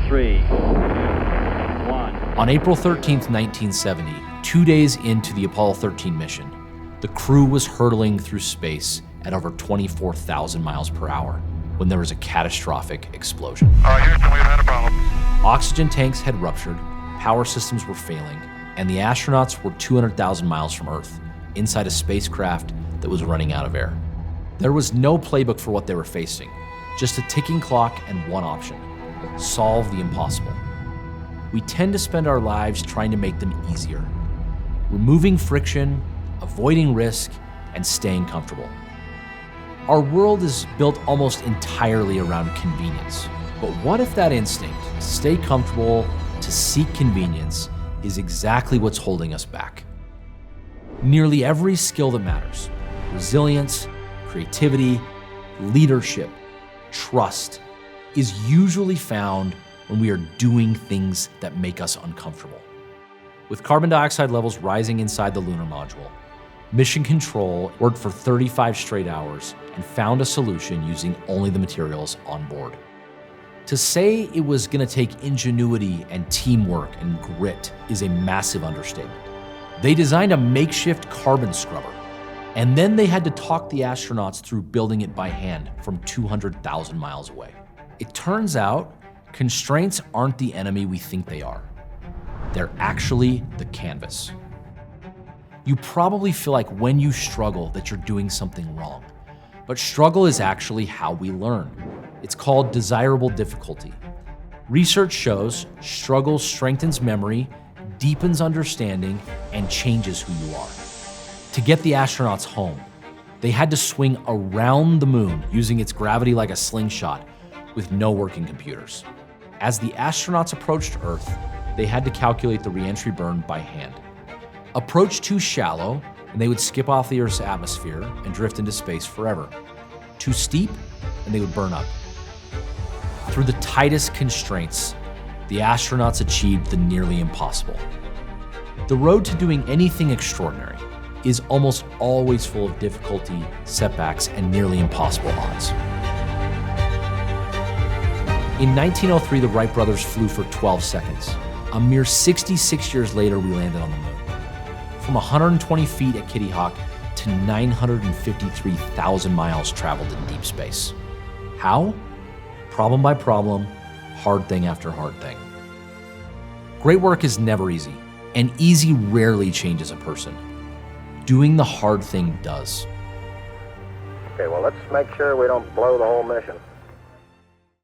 3, 1. On April 13th, 1970, 2 days into the Apollo 13 mission, the crew was hurtling through space at over 24,000 miles per hour when there was a catastrophic explosion. Houston, we've had a problem. Oxygen tanks had ruptured, power systems were failing, and the astronauts were 200,000 miles from Earth, inside a spacecraft that was running out of air. There was no playbook for what they were facing, just a ticking clock and one option: solve the impossible. We tend to spend our lives trying to make them easier, removing friction, avoiding risk, and staying comfortable. Our world is built almost entirely around convenience. But what if that instinct to stay comfortable, to seek convenience, is exactly what's holding us back? Nearly every skill that matters, resilience, creativity, leadership, trust, is usually found when we are doing things that make us uncomfortable. With carbon dioxide levels rising inside the lunar module, Mission Control worked for 35 straight hours and found a solution using only the materials on board. To say it was going to take ingenuity and teamwork and grit is a massive understatement. They designed a makeshift carbon scrubber, and then they had to talk the astronauts through building it by hand from 200,000 miles away. It turns out, constraints aren't the enemy we think they are. They're actually the canvas. You probably feel like when you struggle that you're doing something wrong, but struggle is actually how we learn. It's called desirable difficulty. Research shows struggle strengthens memory, deepens understanding, and changes who you are. To get the astronauts home, they had to swing around the moon using its gravity like a slingshot with no working computers. As the astronauts approached Earth, they had to calculate the re-entry burn by hand. Approach too shallow, and they would skip off the Earth's atmosphere and drift into space forever. Too steep, and they would burn up. Through the tightest constraints, the astronauts achieved the nearly impossible. The road to doing anything extraordinary is almost always full of difficulty, setbacks, and nearly impossible odds. In 1903, the Wright brothers flew for 12 seconds. A mere 66 years later, we landed on the moon. From 120 feet at Kitty Hawk to 953,000 miles traveled in deep space. How? Problem by problem, hard thing after hard thing. Great work is never easy, and easy rarely changes a person. Doing the hard thing does. Okay, well, let's make sure we don't blow the whole mission.